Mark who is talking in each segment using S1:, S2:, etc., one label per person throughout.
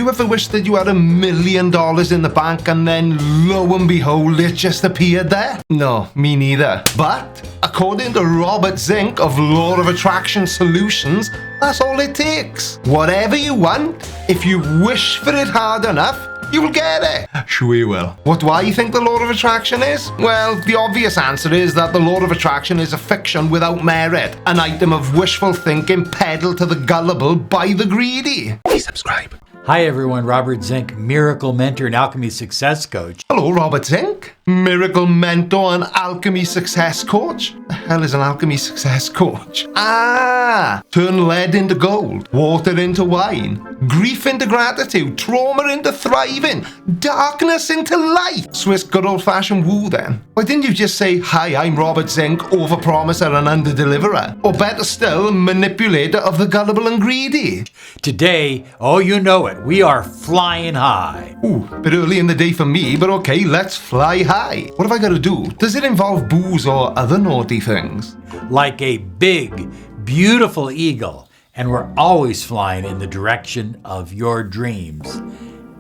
S1: you ever wished that you had $1 million in the bank and then lo and behold it just appeared there? No, me neither. But according to Robert Zink of Law of Attraction Solutions, that's all it takes. Whatever you want, if you wish for it hard enough, you will get it. Sure you will. What do I think the law of attraction is? Well, the obvious answer is that the law of attraction is a fiction without merit, an item of wishful thinking peddled to the gullible by the greedy. Please subscribe.
S2: Hi everyone, Robert Zink, Miracle Mentor and Alchemy Success Coach.
S1: Hello, Robert Zink, Miracle Mentor and Alchemy Success Coach. The hell is an Alchemy Success Coach? Turn lead into gold, water into wine, grief into gratitude, trauma into thriving, darkness into light. Swiss good old-fashioned woo then. Why didn't you just say, hi, I'm Robert Zink, overpromiser and under-deliverer? Or better still, manipulator of the gullible and greedy?
S2: Today, oh you know it, we are flying high.
S1: Ooh, bit early in the day for me, but okay, let's fly high. What have I got to do? Does it involve booze or other naughty things?
S2: Like a big, beautiful eagle, and we're always flying in the direction of your dreams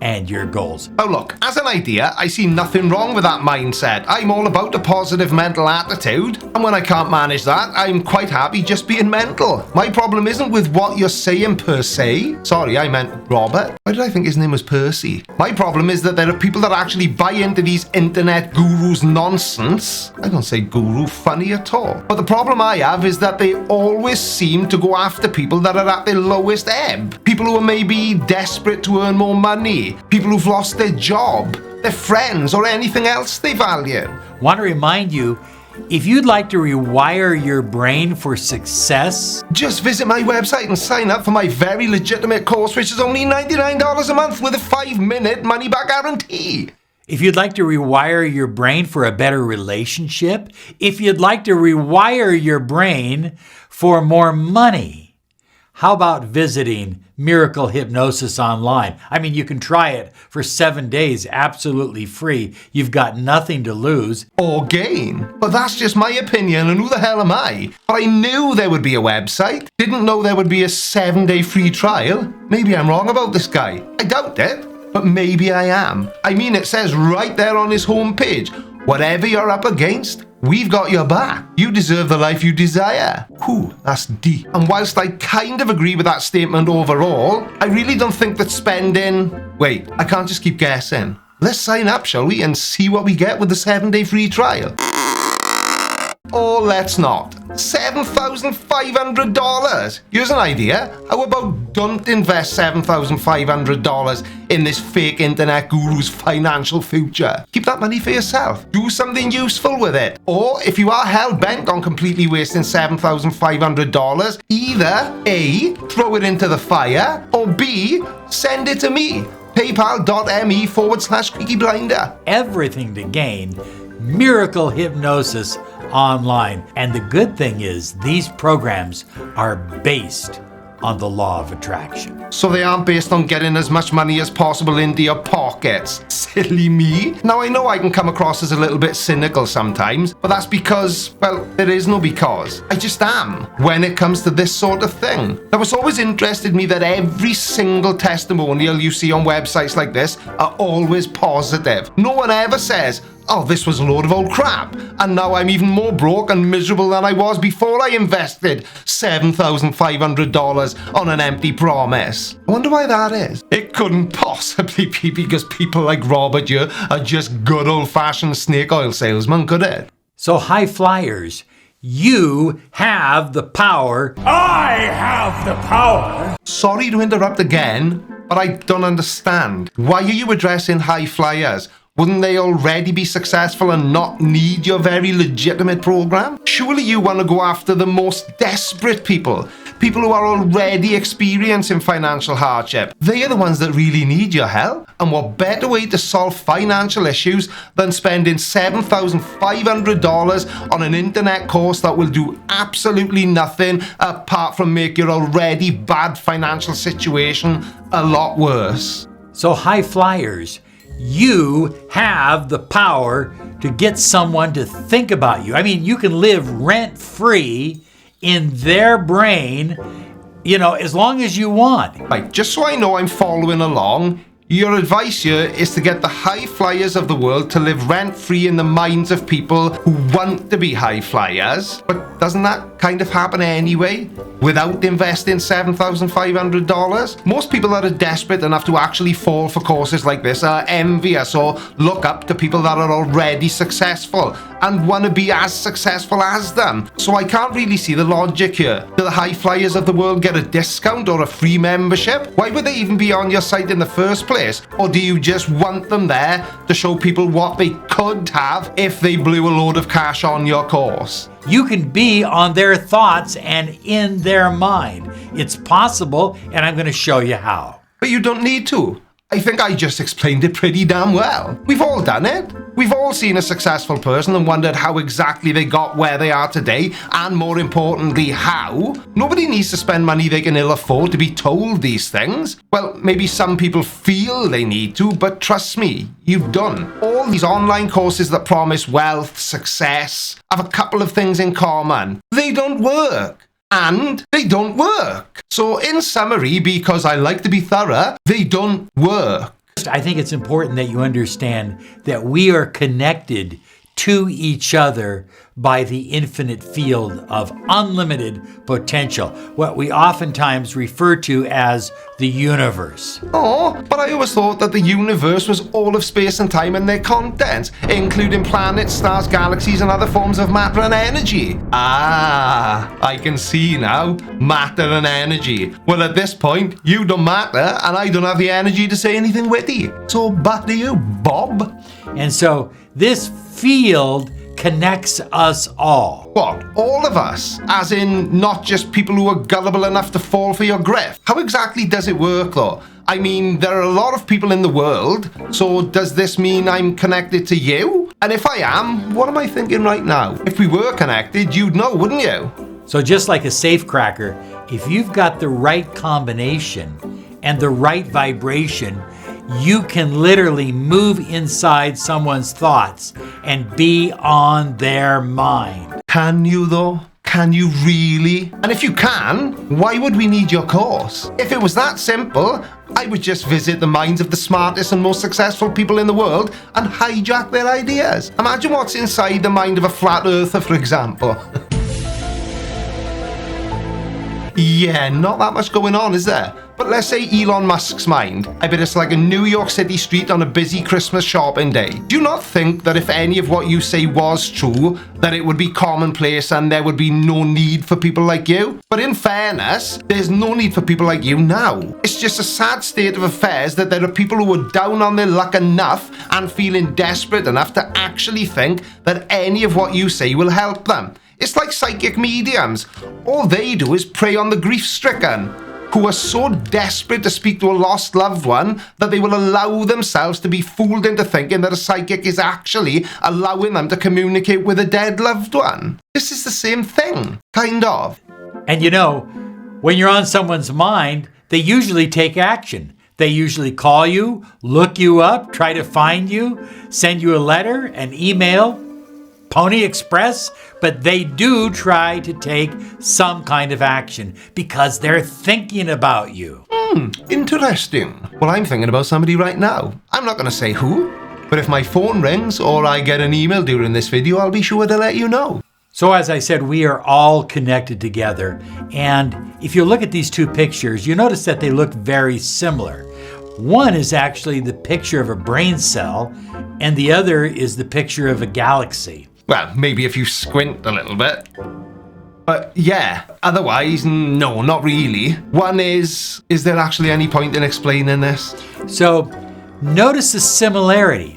S2: and your goals.
S1: Oh look, as an idea, I see nothing wrong with that mindset. I'm all about a positive mental attitude, and when I can't manage that, I'm quite happy just being mental. My problem isn't with what you're saying per se. Sorry, I meant Robert. Why did I think his name was Percy? My problem is that there are people that actually buy into these internet gurus' nonsense. I don't say guru funny at all. But the problem I have is that they always seem to go after people that are at their lowest ebb. People who are maybe desperate to earn more money. People who've lost their job, their friends, or anything else they value.
S2: Want to remind you, if you'd like to rewire your brain for success,
S1: just visit my website and sign up for my very legitimate course, which is only $99 a month with a 5-minute money-back guarantee.
S2: If you'd like to rewire your brain for a better relationship, if you'd like to rewire your brain for more money, how about visiting Miracle Hypnosis online? I mean, you can try it for 7 days absolutely free. You've got nothing to lose
S1: or gain. But that's just my opinion, and who the hell am I? But I knew there would be a website. Didn't know there would be a 7-day free trial. Maybe I'm wrong about this guy. I doubt it, but maybe I am. I mean, it says right there on his homepage, whatever you're up against, we've got your back. You deserve the life you desire. Whew, that's deep. And whilst I kind of agree with that statement overall, I really don't think that spending... Wait, I can't just keep guessing. Let's sign up, shall we, and see what we get with the 7-day free trial. Or let's not. $7,500. Here's an idea. How about don't invest $7,500 in this fake internet guru's financial future? Keep that money for yourself. Do something useful with it. Or if you are hell-bent on completely wasting $7,500, either A, throw it into the fire, or B, send it to me. PayPal.me/creakyblinder.
S2: Everything to gain. Miracle Hypnosis online. And the good thing is these programs are based on the law of attraction.
S1: So they aren't based on getting as much money as possible into your pockets. Silly me. Now I know I can come across as a little bit cynical sometimes, but that's because, well, there is no because. I just am when it comes to this sort of thing. Now it's always interested me that every single testimonial you see on websites like this are always positive. No one ever says, oh, this was a load of old crap, and now I'm even more broke and miserable than I was before I invested $7,500 on an empty promise. I wonder why that is. It couldn't possibly be because people like Robert here are just good old-fashioned snake oil salesmen, could it?
S2: So high flyers, you have the power.
S3: I have the power.
S1: Sorry to interrupt again, but I don't understand. Why are you addressing high flyers? Wouldn't they already be successful and not need your very legitimate program? Surely you want to go after the most desperate people, people who are already experiencing financial hardship. They are the ones that really need your help. And what better way to solve financial issues than spending $7,500 on an internet course that will do absolutely nothing apart from make your already bad financial situation a lot worse.
S2: So high flyers, you have the power to get someone to think about you. I mean, you can live rent-free in their brain as long as you want.
S1: Right, just so I know I'm following along, your advice here is to get the high flyers of the world to live rent-free in the minds of people who want to be high flyers. But doesn't that kind of happen anyway? Without investing $7,500? Most people that are desperate enough to actually fall for courses like this are envious or look up to people that are already successful and want to be as successful as them. So I can't really see the logic here. Do the high flyers of the world get a discount or a free membership? Why would they even be on your site in the first place? Or do you just want them there to show people what they could have if they blew a load of cash on your course?
S2: You can be on their thoughts and in their mind. It's possible, and I'm going to show you how.
S1: But you don't need to. I think I just explained it pretty damn well. We've all done it. We've all seen a successful person and wondered how exactly they got where they are today, and more importantly, how. Nobody needs to spend money they can ill afford to be told these things. Well, maybe some people feel they need to, but trust me, you don't. All these online courses that promise wealth, success, have a couple of things in common. They don't work. And they don't work. So in summary, because I like to be thorough, they don't work.
S2: I think it's important that you understand that we are connected to each other by the infinite field of unlimited potential, what we oftentimes refer to as the universe.
S1: Oh, but I always thought that the universe was all of space and time and their contents, including planets, stars, galaxies, and other forms of matter and energy. Ah, I can see now. Matter and energy. Well, at this point, you don't matter, and I don't have the energy to say anything witty. So back to you, Bob.
S2: And so this field connects us all.
S1: What? All of us? As in, not just people who are gullible enough to fall for your grift? How exactly does it work, though? I mean, there are a lot of people in the world, so does this mean I'm connected to you? And if I am, what am I thinking right now? If we were connected, you'd know, wouldn't you?
S2: So just like a safecracker, if you've got the right combination and the right vibration, you can literally move inside someone's thoughts and be on their mind.
S1: Can you though? Can you really? And if you can, why would we need your course? If it was that simple, I would just visit the minds of the smartest and most successful people in the world and hijack their ideas. Imagine what's inside the mind of a flat earther, for example. Yeah, not that much going on, is there? But let's say Elon Musk's mind. I bet it's like a New York City street on a busy Christmas shopping day. Do you not think that if any of what you say was true, that it would be commonplace and there would be no need for people like you? But in fairness, there's no need for people like you now. It's just a sad state of affairs that there are people who are down on their luck enough and feeling desperate enough to actually think that any of what you say will help them. It's like psychic mediums. All they do is prey on the grief-stricken, who are so desperate to speak to a lost loved one that they will allow themselves to be fooled into thinking that a psychic is actually allowing them to communicate with a dead loved one. This is the same thing, kind of.
S2: And when you're on someone's mind, they usually take action. They usually call you, look you up, try to find you, send you a letter, an email, Pony Express, but they do try to take some kind of action because they're thinking about you.
S1: Interesting. Well, I'm thinking about somebody right now. I'm not going to say who, but if my phone rings or I get an email during this video, I'll be sure to let you know.
S2: So as I said, we are all connected together. And if you look at these two pictures, you notice that they look very similar. One is actually the picture of a brain cell, and the other is the picture of a galaxy.
S1: Well, maybe if you squint a little bit. But yeah, otherwise, no, not really. One is there actually any point in explaining this?
S2: So notice the similarity.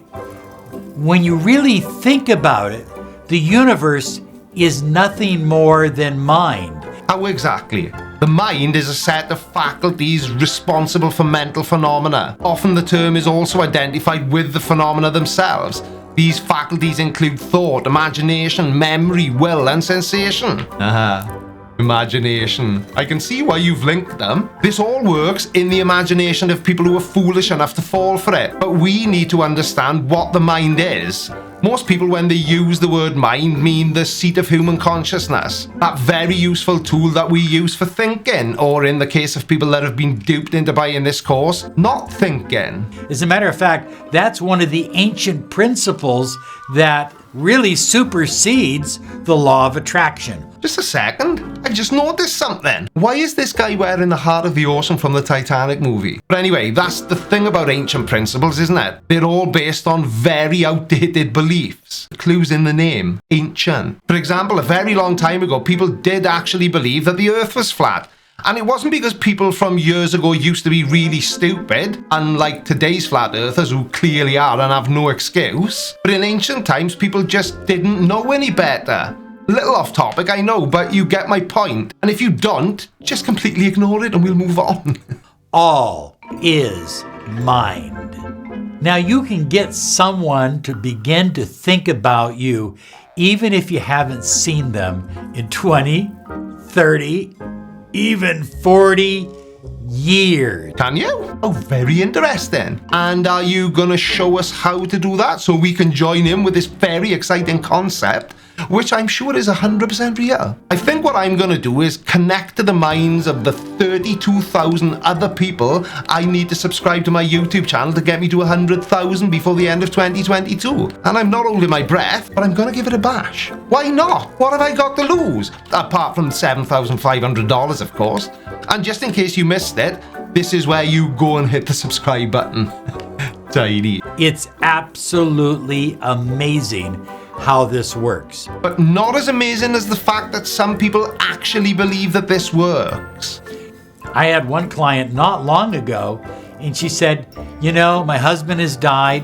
S2: When you really think about it, the universe is nothing more than mind.
S1: How exactly? The mind is a set of faculties responsible for mental phenomena. Often the term is also identified with the phenomena themselves. These faculties include thought, imagination, memory, will, and sensation. Imagination. I can see why you've linked them. This all works in the imagination of people who are foolish enough to fall for it. But we need to understand what the mind is. Most people, when they use the word mind, mean the seat of human consciousness. That very useful tool that we use for thinking, or in the case of people that have been duped into buying this course, not thinking.
S2: As a matter of fact, that's one of the ancient principles that really supersedes the law of attraction.
S1: Just a second, I just noticed something. Why is this guy wearing the Heart of the Ocean from the Titanic movie? But anyway, that's the thing about ancient principles, isn't it? They're all based on very outdated beliefs. The clue's in the name, ancient. For example, a very long time ago, people did actually believe that the Earth was flat. And it wasn't because people from years ago used to be really stupid, unlike today's flat earthers who clearly are and have no excuse. But in ancient times, people just didn't know any better. A little off topic, I know, but you get my point. And if you don't, just completely ignore it and we'll move on.
S2: All is mind. Now you can get someone to begin to think about you even if you haven't seen them in 20, 30, even 40 years.
S1: Can you? Oh, very interesting. And are you going to show us how to do that so we can join in with this very exciting concept, which I'm sure is 100% real? I think what I'm going to do is connect to the minds of the 32,000 other people I need to subscribe to my YouTube channel to get me to 100,000 before the end of 2022. And I'm not holding my breath, but I'm going to give it a bash. Why not? What have I got to lose? Apart from $7,500, of course. And just in case you missed it, this is where you go and hit the subscribe button. Tidy.
S2: It's absolutely amazing how this works.
S1: But not as amazing as the fact that some people actually believe that this works.
S2: I had one client not long ago, and she said, you know, my husband has died,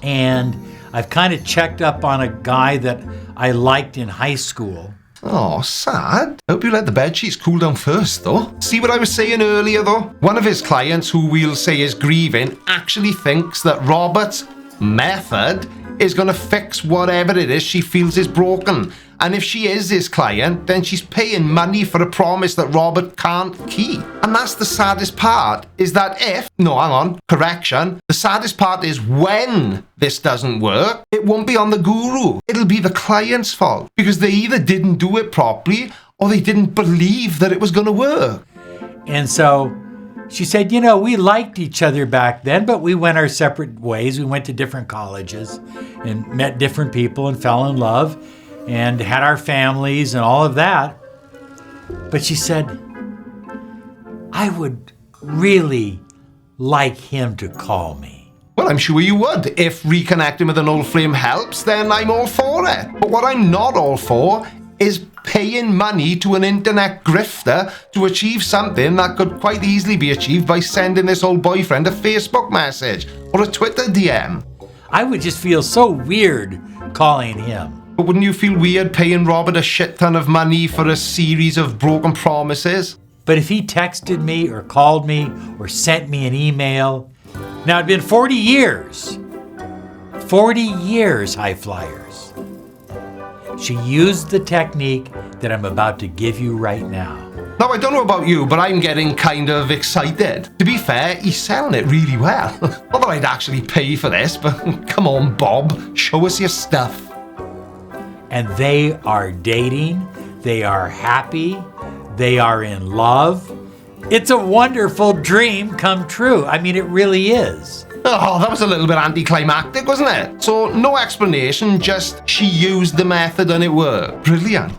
S2: and I've kind of checked up on a guy that I liked in high school.
S1: Oh, sad. Hope you let the bedsheets cool down first, though. See what I was saying earlier, though? One of his clients, who we'll say is grieving, actually thinks that Robert's method is going to fix whatever it is she feels is broken. And if she is his client, then she's paying money for a promise that Robert can't keep. And that's the saddest part, is that the saddest part is when this doesn't work, it won't be on the guru. It'll be the client's fault, because they either didn't do it properly or they didn't believe that it was going to work.
S2: And so she said, you know, we liked each other back then, but we went our separate ways. We went to different colleges and met different people and fell in love and had our families and all of that. But she said, I would really like him to call me.
S1: Well, I'm sure you would. If reconnecting with an old flame helps, then I'm all for it. But what I'm not all for is paying money to an internet grifter to achieve something that could quite easily be achieved by sending this old boyfriend a Facebook message or a Twitter DM.
S2: I would just feel so weird calling him.
S1: But wouldn't you feel weird paying Robert a shit ton of money for a series of broken promises?
S2: But if he texted me or called me or sent me an email, now it'd been 40 years. 40 years, high flyers. She used the technique that I'm about to give you right now.
S1: Now, I don't know about you, but I'm getting kind of excited. To be fair, he's selling it really well. Not that I'd actually pay for this, but come on, Bob, show us your stuff.
S2: And they are dating, they are happy, they are in love. It's a wonderful dream come true. I mean, it really is.
S1: Oh, that was a little bit anticlimactic, wasn't it? So, no explanation, just she used the method and it worked. Brilliant.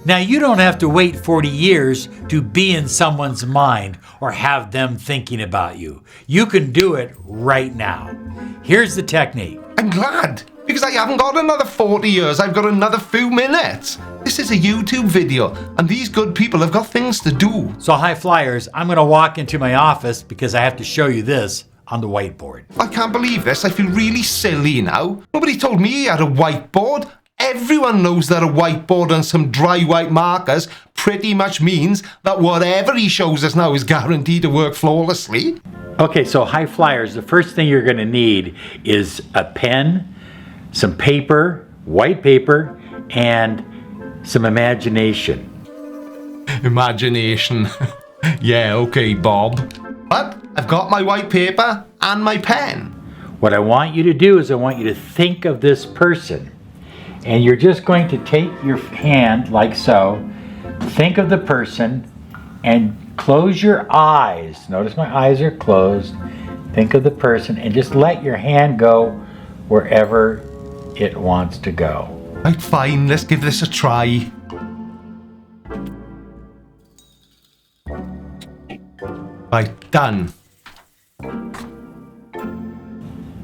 S2: Now, you don't have to wait 40 years to be in someone's mind or have them thinking about you. You can do it right now. Here's the technique.
S1: I'm glad, because I haven't got another 40 years, I've got another few minutes. This is a YouTube video, and these good people have got things to do.
S2: So, high flyers, I'm going to walk into my office because I have to show you this on the whiteboard.
S1: I can't believe this. I feel really silly now. Nobody told me he had a whiteboard. Everyone knows that a whiteboard and some dry white markers pretty much means that whatever he shows us now is guaranteed to work flawlessly.
S2: Okay, so high flyers, the first thing you're going to need is a pen, some paper, white paper, and some imagination.
S1: Imagination. Yeah, okay, Bob. But I've got my white paper and my pen.
S2: What I want you to do is I want you to think of this person. And you're just going to take your hand like so, think of the person, and close your eyes. Notice my eyes are closed. Think of the person and just let your hand go wherever it wants to go.
S1: Right, fine, let's give this a try. Right, done.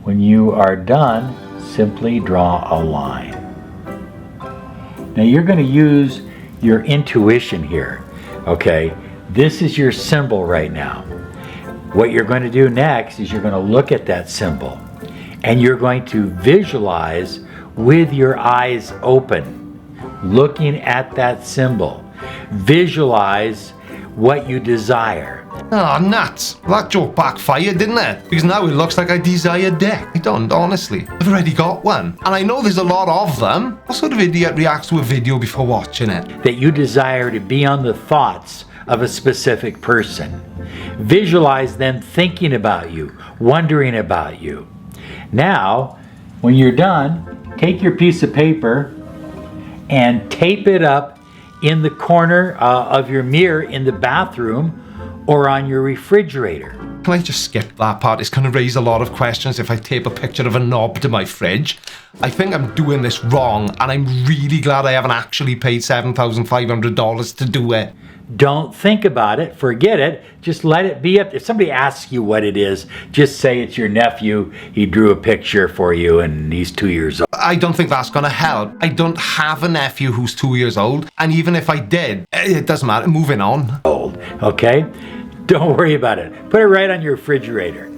S2: When you are done, simply draw a line. Now you're going to use your intuition here, okay? This is your symbol right now. What you're going to do next is you're going to look at that symbol and you're going to visualize with your eyes open, looking at that symbol. Visualize what you desire.
S1: Oh, nuts. That joke backfired, didn't it? Because now it looks like I desire death. I don't, honestly. I've already got one. And I know there's a lot of them. What sort of idiot reacts to a video before watching it?
S2: That you desire to be on the thoughts of a specific person. Visualize them thinking about you, wondering about you. Now, when you're done, take your piece of paper and tape it up in the corner of your mirror in the bathroom or on your refrigerator.
S1: Can I just skip that part? It's going to raise a lot of questions if I tape a picture of a knob to my fridge. I think I'm doing this wrong, and I'm really glad I haven't actually paid $7,500 to do it.
S2: Don't think about it, forget it, just let it be up. If somebody asks you what it is, just say it's your nephew, he drew a picture for you and he's 2 years old.
S1: I don't think that's going to help. I don't have a nephew who's 2 years old, and even if I did, it doesn't matter, moving on.
S2: Okay? Don't worry about it. Put it right on your refrigerator.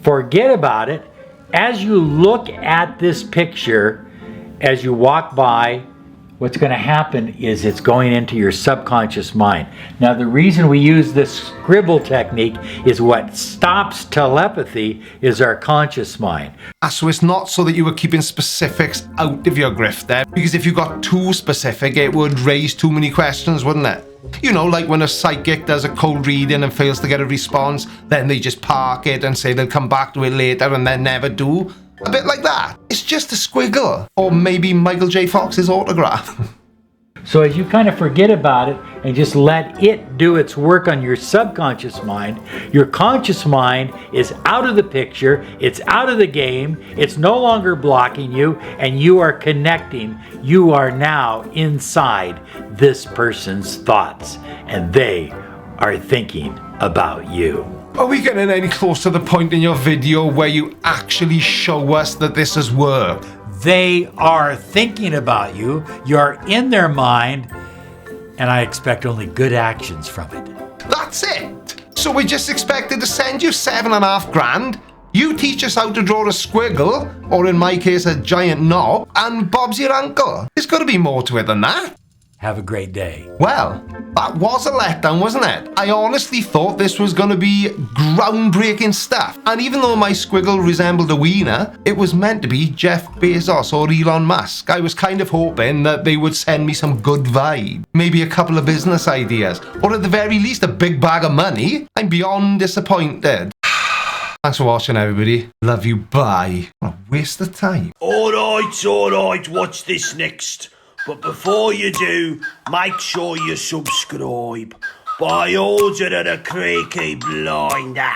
S2: Forget about it. As you look at this picture, as you walk by, what's going to happen is it's going into your subconscious mind. Now, the reason we use this scribble technique is what stops telepathy is our conscious mind.
S1: So it's not so that you were keeping specifics out of your grift there, because if you got too specific, it would raise too many questions, wouldn't it? You know, like when a psychic does a cold reading and fails to get a response, then they just park it and say they'll come back to it later and then never do. A bit like that. It's just a squiggle. Or maybe Michael J. Fox's autograph.
S2: So as you kind of forget about it and just let it do its work on your subconscious mind, your conscious mind is out of the picture, it's out of the game, it's no longer blocking you, and you are connecting. You are now inside this person's thoughts, and they are thinking about you.
S1: Are we getting any closer to the point in your video where you actually show us that this has worked?
S2: They are thinking about you, you're in their mind, and I expect only good actions from it.
S1: That's it. So we just expected to send you $7.5 grand. You teach us how to draw a squiggle, or in my case, a giant knob, and Bob's your uncle. There's got to be more to it than that.
S2: Have a great day.
S1: Well, that was a letdown, wasn't it? I honestly thought this was going to be groundbreaking stuff. And even though my squiggle resembled a wiener, it was meant to be Jeff Bezos or Elon Musk. I was kind of hoping that they would send me some good vibe. Maybe a couple of business ideas. Or at the very least, a big bag of money. I'm beyond disappointed. Thanks for watching, everybody. Love you, bye. What a waste of time.
S4: Alright, watch this next. But before you do, make sure you subscribe by order of the Creaky Blinder.